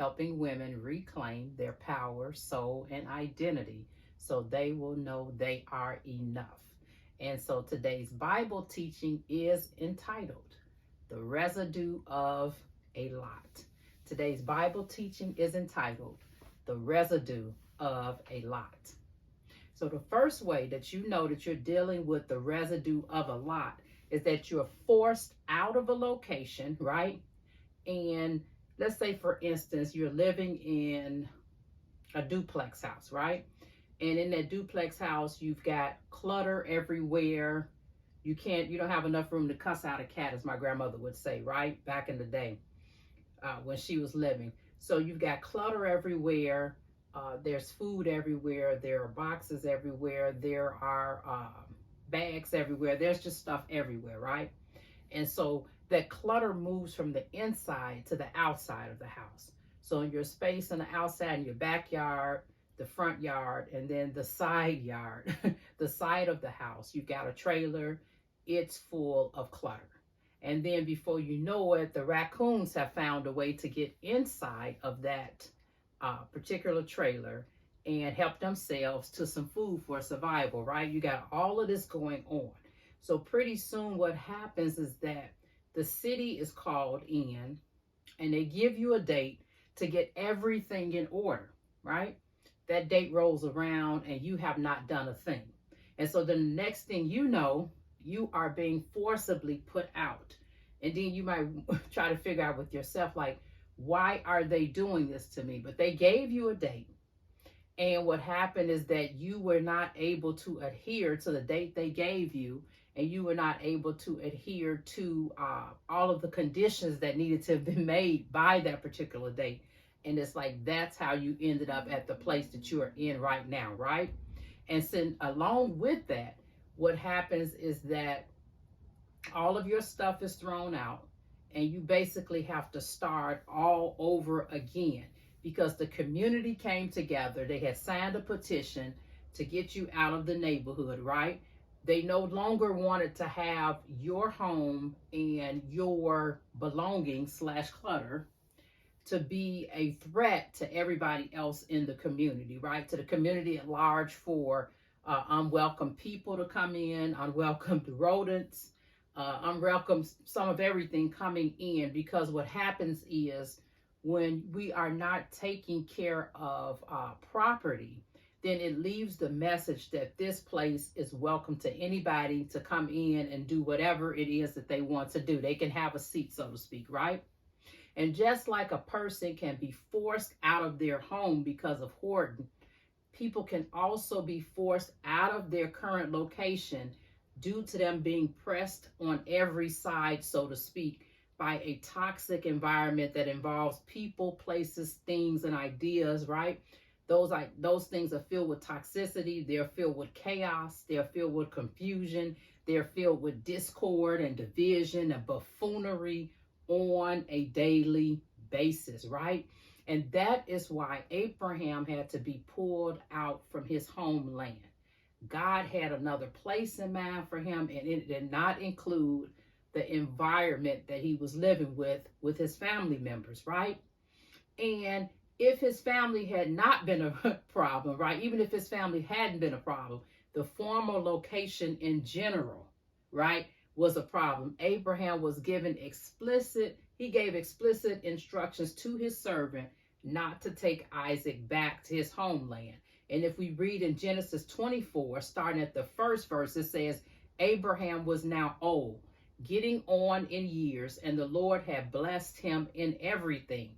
helping women reclaim their power, soul, and identity so they will know they are enough. And so today's Bible teaching is entitled The Residue of a Lot. Today's Bible teaching is entitled The Residue of a Lot. So the first way that you know that you're dealing with the residue of a lot is that you're forced out of a location, right? And let's say, for instance, you're living in a duplex house, right? And in that duplex house, you've got clutter everywhere. You don't have enough room to cuss out a cat, as my grandmother would say, right? Back in the day when she was living. So you've got clutter everywhere. There's food everywhere. There are boxes everywhere. There are bags everywhere. There's just stuff everywhere, right? And so that clutter moves from the inside to the outside of the house. So in your space on the outside, in your backyard, the front yard, and then the side yard, the side of the house, you've got a trailer. It's full of clutter. And then before you know it, the raccoons have found a way to get inside of that particular trailer and help themselves to some food for survival, right? You got all of this going on. So pretty soon what happens is that the city is called in and they give you a date to get everything in order, right? That date rolls around and you have not done a thing. And so the next thing you know, you are being forcibly put out. And then you might try to figure out with yourself, like, why are they doing this to me? But they gave you a date. And what happened is that you were not able to adhere to the date they gave you, and you were not able to adhere to all of the conditions that needed to have been made by that particular date. And it's like, that's how you ended up at the place that you are in right now, right? And so along with that, what happens is that all of your stuff is thrown out and you basically have to start all over again because the community came together. They had signed a petition to get you out of the neighborhood, right? They no longer wanted to have your home and your belongings slash clutter to be a threat to everybody else in the community, right? To the community at large, for unwelcome people to come in, unwelcome rodents, unwelcome some of everything coming in. Because what happens is when we are not taking care of property, then it leaves the message that this place is welcome to anybody to come in and do whatever it is that they want to do. They can have a seat, so to speak, right? And just like a person can be forced out of their home because of hoarding, people can also be forced out of their current location due to them being pressed on every side, so to speak, by a toxic environment that involves people, places, things, and ideas, right? Those things are filled with toxicity. They're filled with chaos. They're filled with confusion. They're filled with discord and division and buffoonery on a daily basis, right? And that is why Abraham had to be pulled out from his homeland. God had another place in mind for him, and it did not include the environment that he was living with his family members, right? And if his family had not been a problem, right? Even if his family hadn't been a problem, the former location in general, right, was a problem. Abraham was given he gave explicit instructions to his servant not to take Isaac back to his homeland. And if we read in Genesis 24, starting at the first verse, it says, Abraham was now old, getting on in years, and the Lord had blessed him in everything.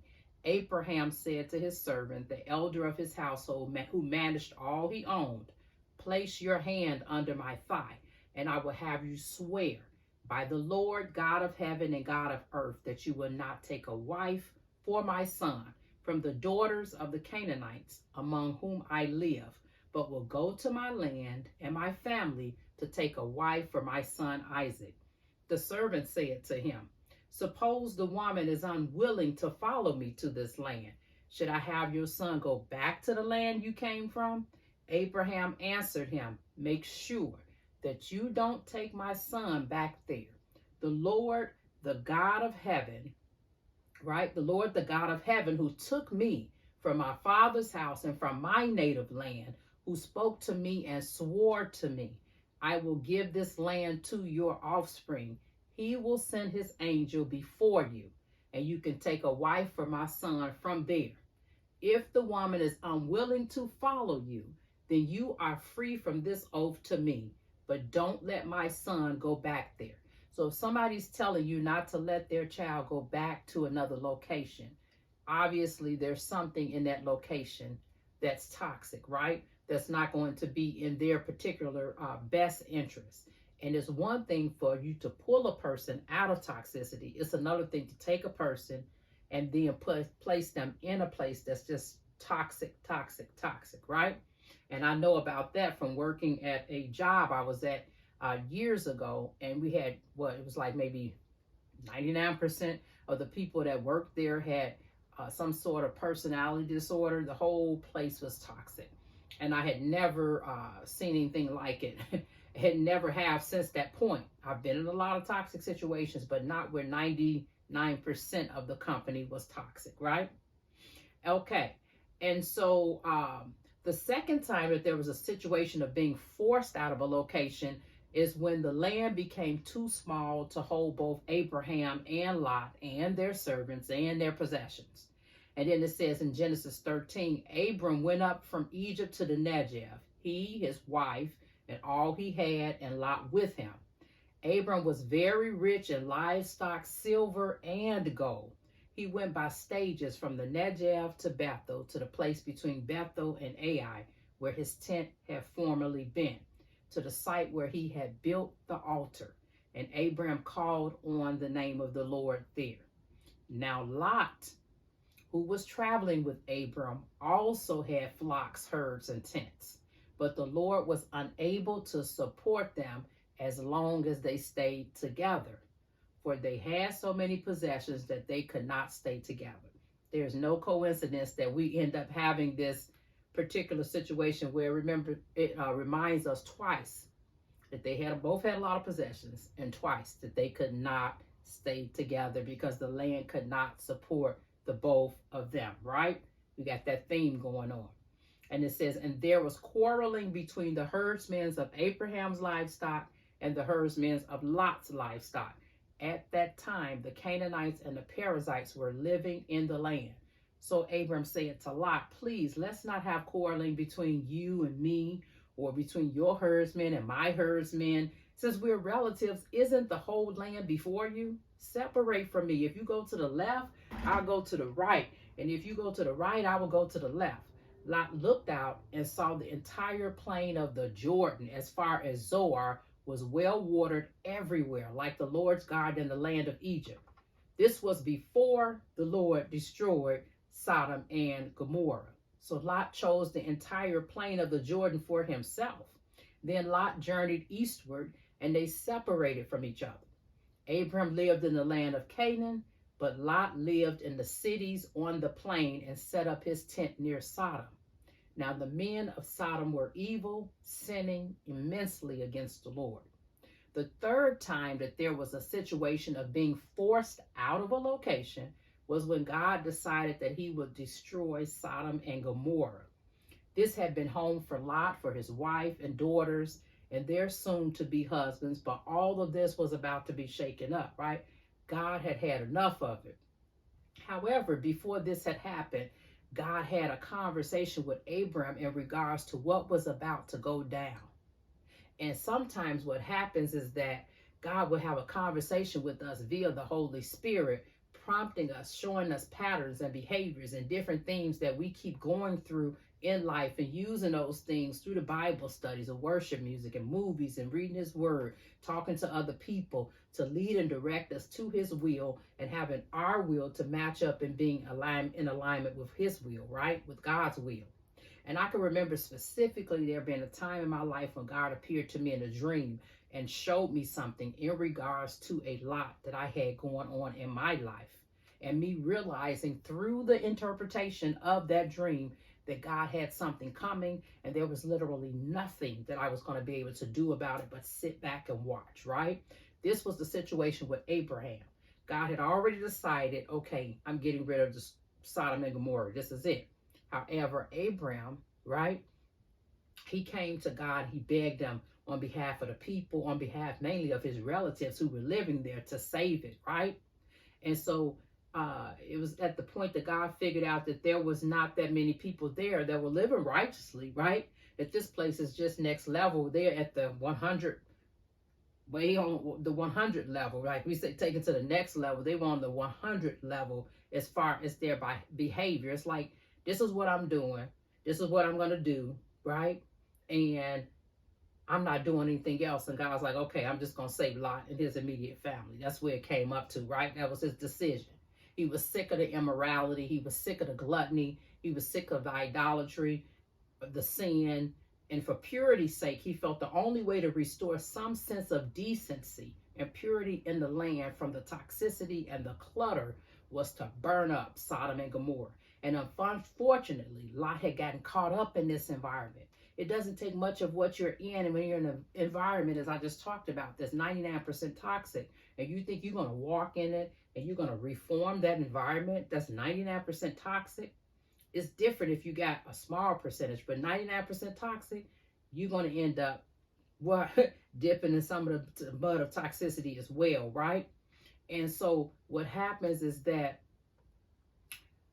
Abraham said to his servant, the elder of his household, who managed all he owned, place your hand under my thigh, and I will have you swear by the Lord God of heaven and God of earth that you will not take a wife for my son from the daughters of the Canaanites among whom I live, but will go to my land and my family to take a wife for my son Isaac. The servant said to him, suppose the woman is unwilling to follow me to this land. Should I have your son go back to the land you came from? Abraham answered him, make sure that you don't take my son back there. The Lord, the God of heaven, right? The Lord, the God of heaven, who took me from my father's house and from my native land, who spoke to me and swore to me, I will give this land to your offspring. He will send his angel before you, and you can take a wife for my son from there. If the woman is unwilling to follow you, then you are free from this oath to me, but don't let my son go back there. So if somebody's telling you not to let their child go back to another location, obviously there's something in that location that's toxic, right? That's not going to be in their particular best interest. And it's one thing for you to pull a person out of toxicity. It's another thing to take a person and then place them in a place that's just toxic, toxic, toxic, right? And I know about that from working at a job I was at years ago, and we had it was like maybe 99% of the people that worked there had some sort of personality disorder. The whole place was toxic, and I had never seen anything like it. Had never have since that point. I've been in a lot of toxic situations, but not where 99% of the company was toxic, right? Okay. And so the second time that there was a situation of being forced out of a location is when the land became too small to hold both Abraham and Lot and their servants and their possessions. And then it says in Genesis 13, Abram went up from Egypt to the Negev, he, his wife, and all he had, and Lot with him. Abram was very rich in livestock, silver, and gold. He went by stages from the Negev to Bethel, to the place between Bethel and Ai, where his tent had formerly been, to the site where he had built the altar. And Abram called on the name of the Lord there. Now Lot, who was traveling with Abram, also had flocks, herds, and tents. But the Lord was unable to support them as long as they stayed together, for they had so many possessions that they could not stay together. There's no coincidence that we end up having this particular situation where, remember, it reminds us twice that they both had a lot of possessions, and twice that they could not stay together because the land could not support the both of them, right? We got that theme going on. And it says, and there was quarreling between the herdsmen of Abraham's livestock and the herdsmen of Lot's livestock. At that time, the Canaanites and the Perizzites were living in the land. So Abram said to Lot, please, let's not have quarreling between you and me, or between your herdsmen and my herdsmen. Since we're relatives, isn't the whole land before you? Separate from me. If you go to the left, I'll go to the right. And if you go to the right, I will go to the left. Lot looked out and saw the entire plain of the Jordan as far as Zoar was well watered everywhere, like the Lord's garden in the land of Egypt. This was before the Lord destroyed Sodom and Gomorrah. So Lot chose the entire plain of the Jordan for himself. Then Lot journeyed eastward, and they separated from each other. Abram lived in the land of Canaan, but Lot lived in the cities on the plain and set up his tent near Sodom. Now the men of Sodom were evil, sinning immensely against the Lord. The third time that there was a situation of being forced out of a location was when God decided that he would destroy Sodom and Gomorrah. This had been home for Lot, for his wife and daughters, and their soon-to-be husbands, but all of this was about to be shaken up, right? God had had enough of it. However, before this had happened, God had a conversation with Abram in regards to what was about to go down. And sometimes what happens is that God will have a conversation with us via the Holy Spirit, prompting us, showing us patterns and behaviors and different things that we keep going through in life, and using those things through the Bible studies and worship music and movies and reading his word, talking to other people to lead and direct us to his will, and having our will to match up and being in alignment with his will, right? With God's will. And I can remember specifically there being a time in my life when God appeared to me in a dream and showed me something in regards to a lot that I had going on in my life. And me realizing through the interpretation of that dream that God had something coming, and there was literally nothing that I was going to be able to do about it but sit back and watch, right? This was the situation with Abraham. God had already decided, okay, I'm getting rid of the Sodom and Gomorrah. This is it. However, Abraham, right, he came to God. He begged him on behalf of the people, on behalf mainly of his relatives who were living there, to save it, right? And so it was at the point that God figured out that there was not that many people there that were living righteously, right? That this place is just next level. They're at the 100, way on the 100 level, like we say, taken to the next level. They were on the 100 level as far as their behavior. It's like, this is what I'm doing. This is what I'm going to do, right? And I'm not doing anything else. And God's like, okay, I'm just going to save Lot and his immediate family. That's where it came up to, right? That was his decision. He was sick of the immorality. He was sick of the gluttony. He was sick of the idolatry, the sin. And for purity's sake, he felt the only way to restore some sense of decency and purity in the land from the toxicity and the clutter was to burn up Sodom and Gomorrah. And unfortunately, Lot had gotten caught up in this environment. It doesn't take much of what you're in, and when you're in an environment, as I just talked about, that's 99% toxic, and you think you're going to walk in it and you're going to reform that environment that's 99% toxic. It's different if you got a small percentage, but 99% toxic, you're going to end up dipping in some of the mud of toxicity as well, right? And so what happens is that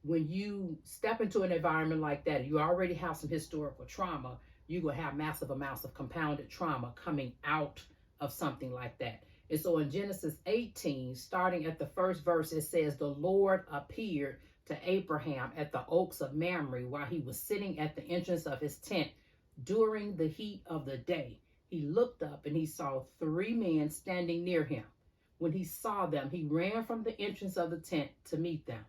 when you step into an environment like that, you already have some historical trauma, you will have massive amounts of compounded trauma coming out of something like that. And so in Genesis 18, starting at the first verse, it says, the Lord appeared to Abraham at the oaks of Mamre while he was sitting at the entrance of his tent during the heat of the day. He looked up and he saw 3 men standing near him. When he saw them, he ran from the entrance of the tent to meet them,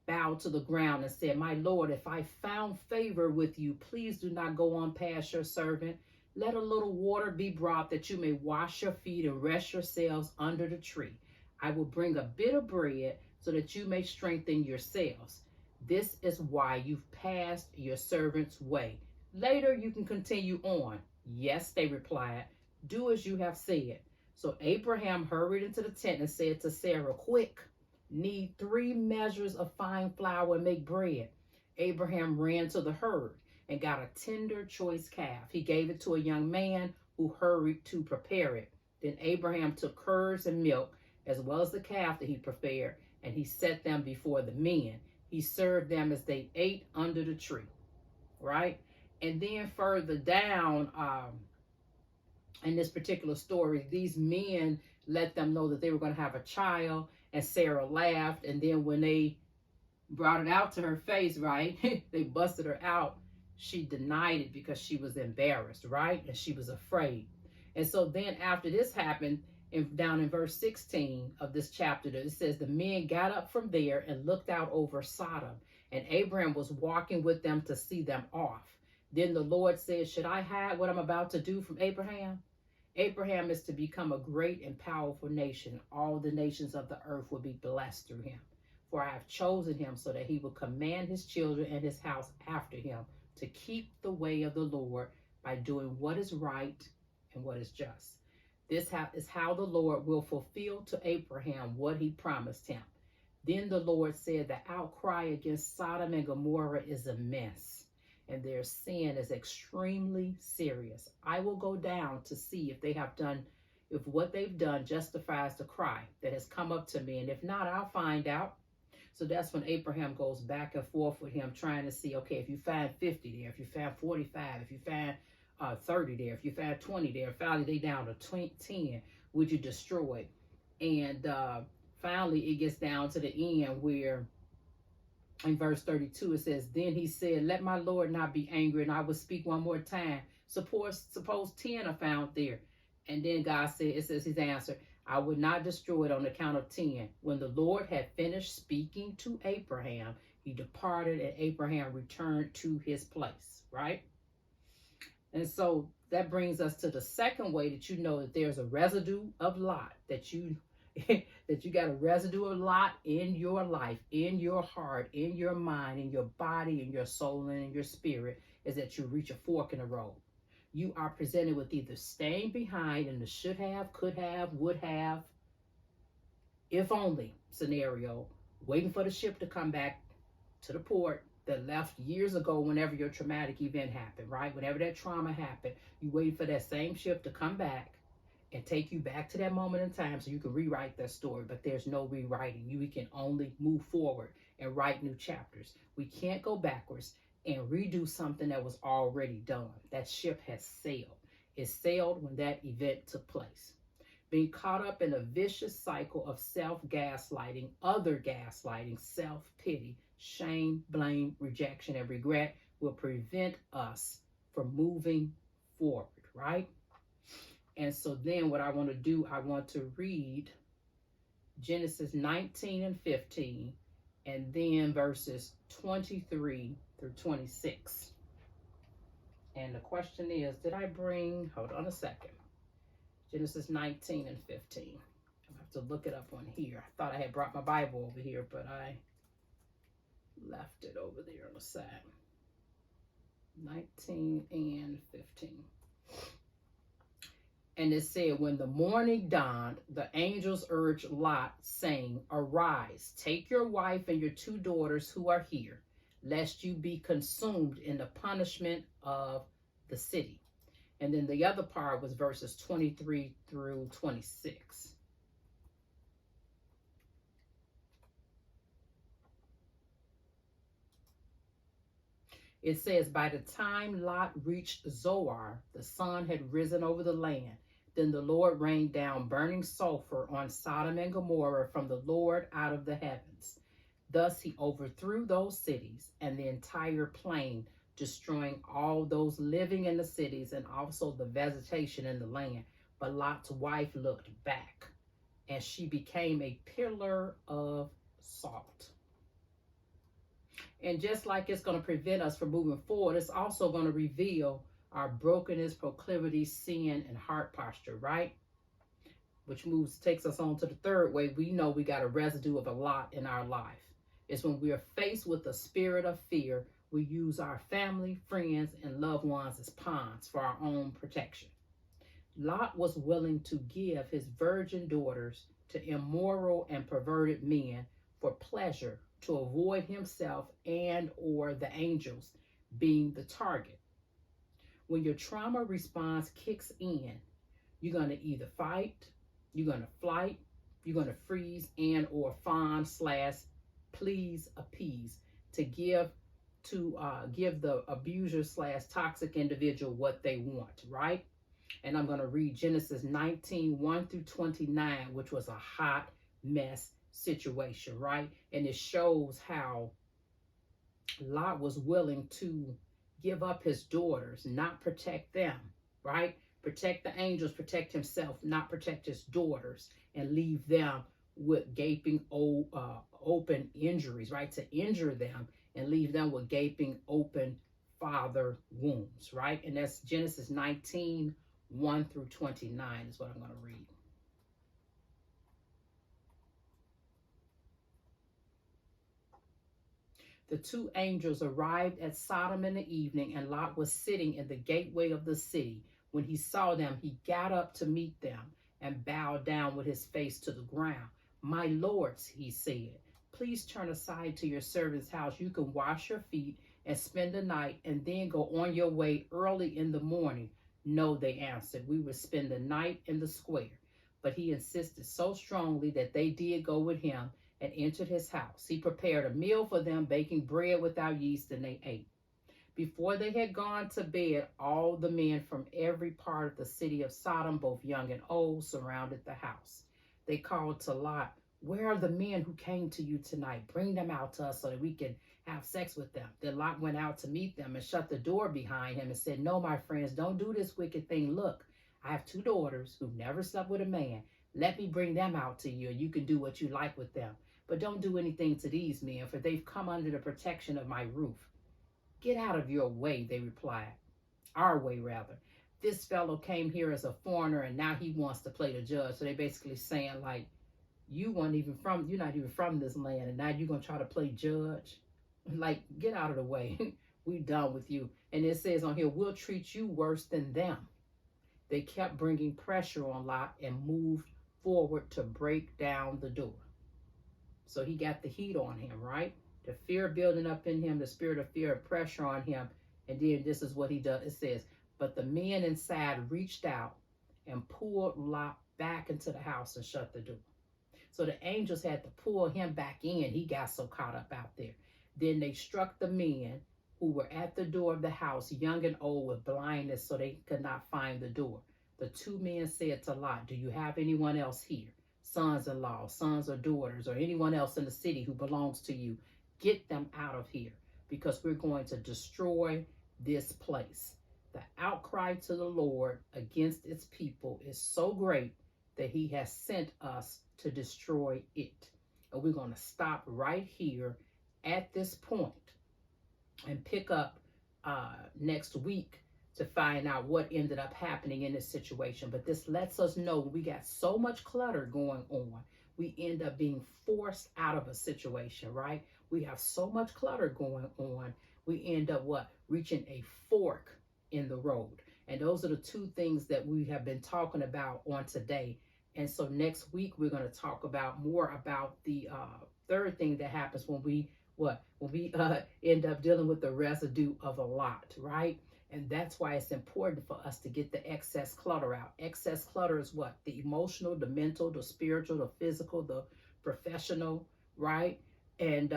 bowed to the ground and said, my Lord, if I found favor with you, please do not go on past your servant. Let a little water be brought that you may wash your feet and rest yourselves under the tree. I will bring a bit of bread so that you may strengthen yourselves. This is why you've passed your servant's way. Later you can continue on. Yes, they replied, do as you have said. So Abraham hurried into the tent and said to Sarah, quick, need 3 measures of fine flour and make bread. Abraham ran to the herd and got a tender choice calf. He gave it to a young man who hurried to prepare it. Then Abraham took curds and milk, as well as the calf that he prepared, and he set them before the men. He served them as they ate under the tree, right? And then further down in this particular story, these men let them know that they were going to have a child, and Sarah laughed. And then when they brought it out to her face, right, they busted her out, she denied it because she was embarrassed, right? And she was afraid. And so then after this happened, down in verse 16 of this chapter, it says, the men got up from there and looked out over Sodom, and Abraham was walking with them to see them off. Then the Lord said, should I hide what I'm about to do from Abraham? Abraham is to become a great and powerful nation. All the nations of the earth will be blessed through him. For I have chosen him so that he will command his children and his house after him to keep the way of the Lord by doing what is right and what is just. This is how the Lord will fulfill to Abraham what he promised him. Then the Lord said, the outcry against Sodom and Gomorrah is immense, and their sin is extremely serious. I will go down to see if what they've done justifies the cry that has come up to me. And if not, I'll find out. So that's when Abraham goes back and forth with him, trying to see, okay, if you find 50 there, if you find 45, if you find 30 there, if you find 20 there, finally they down to 10, would you destroy? And finally it gets down to the end where in verse 32, it says, then he said, let my Lord not be angry, and I will speak one more time. Suppose 10 are found there. And then God said, it says his answer, I would not destroy it on account of 10. When the Lord had finished speaking to Abraham, he departed, and Abraham returned to his place, right? And so that brings us to the second way that you know that there's a residue of Lot, that you got a residue of Lot in your life, in your heart, in your mind, in your body, in your soul, and in your spirit, is that you reach a fork in the road. You are presented with either staying behind in the should have, could have, would have, if only scenario, waiting for the ship to come back to the port that left years ago whenever your traumatic event happened, right? Whenever that trauma happened, you wait for that same ship to come back and take you back to that moment in time so you can rewrite that story. But there's no rewriting. We can only move forward and write new chapters. We can't go backwards and redo something that was already done. That ship has sailed. It sailed when that event took place. Being caught up in a vicious cycle of self-gaslighting, other gaslighting, self-pity, shame, blame, rejection, and regret will prevent us from moving forward, right? And so then what I want to do, I want to read Genesis 19 and 15, and then verses 23 through 26. And the question is, did I bring, hold on a second, Genesis 19 and 15. I have to look it up on here. I thought I had brought my Bible over here, but I left it over there on the side. 19 and 15. And it said, when the morning dawned, the angels urged Lot, saying, arise, take your wife and your 2 daughters who are here, lest you be consumed in the punishment of the city. And then the other part was verses 23 through 26. It says, by the time Lot reached Zoar, the sun had risen over the land. Then the Lord rained down burning sulfur on Sodom and Gomorrah from the Lord out of the heavens. Thus he overthrew those cities and the entire plain, destroying all those living in the cities and also the vegetation in the land. But Lot's wife looked back, and she became a pillar of salt. And just like it's going to prevent us from moving forward, it's also going to reveal our brokenness, proclivity, sin, and heart posture, right? Which takes us on to the third way. We know we got a residue of a lot in our life. It's when we are faced with a spirit of fear, we use our family, friends, and loved ones as pawns for our own protection. Lot was willing to give his virgin daughters to immoral and perverted men for pleasure, to avoid himself and or the angels being the target. When your trauma response kicks in, you're going to either fight, you're going to flight, you're going to freeze and or fawn / please appease to give the abuser / toxic individual what they want, right? And I'm going to read Genesis 19, 1 through 29, which was a hot mess situation, right? And it shows how Lot was willing to give up his daughters, not protect them, right? Protect the angels, protect himself, not protect his daughters, and leave them with gaping open injuries, right? To injure them and leave them with gaping open father wounds, right? And that's Genesis 19, 1 through 29 is what I'm going to read. The 2 angels arrived at Sodom in the evening, and Lot was sitting in the gateway of the city. When he saw them, he got up to meet them and bowed down with his face to the ground. My lords, he said, please turn aside to your servant's house. You can wash your feet and spend the night and then go on your way early in the morning. No, they answered, we would spend the night in the square. But he insisted so strongly that they did go with him and entered his house. He prepared a meal for them, baking bread without yeast, and they ate. Before they had gone to bed, all the men from every part of the city of Sodom, both young and old, surrounded the house. They called to Lot, where are the men who came to you tonight? Bring them out to us so that we can have sex with them. Then Lot went out to meet them and shut the door behind him and said, no, my friends, don't do this wicked thing. Look, I have 2 daughters who've never slept with a man. Let me bring them out to you, and you can do what you like with them. But don't do anything to these men, for they've come under the protection of my roof. Get out of your way, they replied. Our way, rather. This fellow came here as a foreigner, and now he wants to play the judge. So they basically saying, like, you're not even from this land, and now you're going to try to play judge? Like, get out of the way. We done with you. And it says on here, we'll treat you worse than them. They kept bringing pressure on Lot and moved forward to break down the door. So he got the heat on him, right? The fear building up in him, the spirit of fear and pressure on him. And then this is what he does. It says, but the men inside reached out and pulled Lot back into the house and shut the door. So the angels had to pull him back in. He got so caught up out there. Then they struck the men who were at the door of the house, young and old, with blindness, so they could not find the door. The two men said to Lot, do you have anyone else here? Sons-in-law, sons or daughters, or anyone else in the city who belongs to you? Get them out of here, because we're going to destroy this place. The outcry to the Lord against its people is so great that he has sent us to destroy it. And we're going to stop right here at this point and pick up next week to find out what ended up happening in this situation. But this lets us know we got so much clutter going on, we end up being forced out of a situation, right? We have so much clutter going on, we end up what? Reaching a fork in the road. And those are the two things that we have been talking about on today. And so next week, we're going to talk about more about the third thing that happens when we end up dealing with the residue of a lot, right? And that's why it's important for us to get the excess clutter out. Excess clutter is what? The emotional, the mental, the spiritual, the physical, the professional, right? And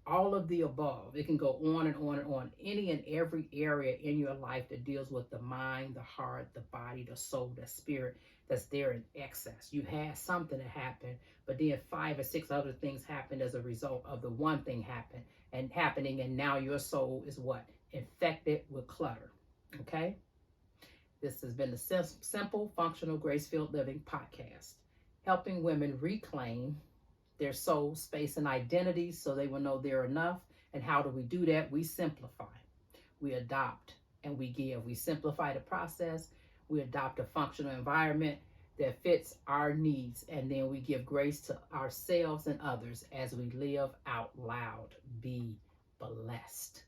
all of the above. It can go on and on and on. Any and every area in your life that deals with the mind, the heart, the body, the soul, the spirit, that's there in excess. You had something that happened, but then 5 or 6 other things happened as a result of the one thing happening, and now your soul is what? Infected with clutter. Okay? This has been the Simple, Functional, Grace-Filled Living podcast, helping women reclaim their soul, space, and identity so they will know they're enough. And how do we do that? We simplify, we adopt, and we give. We simplify the process. We adopt a functional environment that fits our needs, and then we give grace to ourselves and others as we live out loud. Be blessed.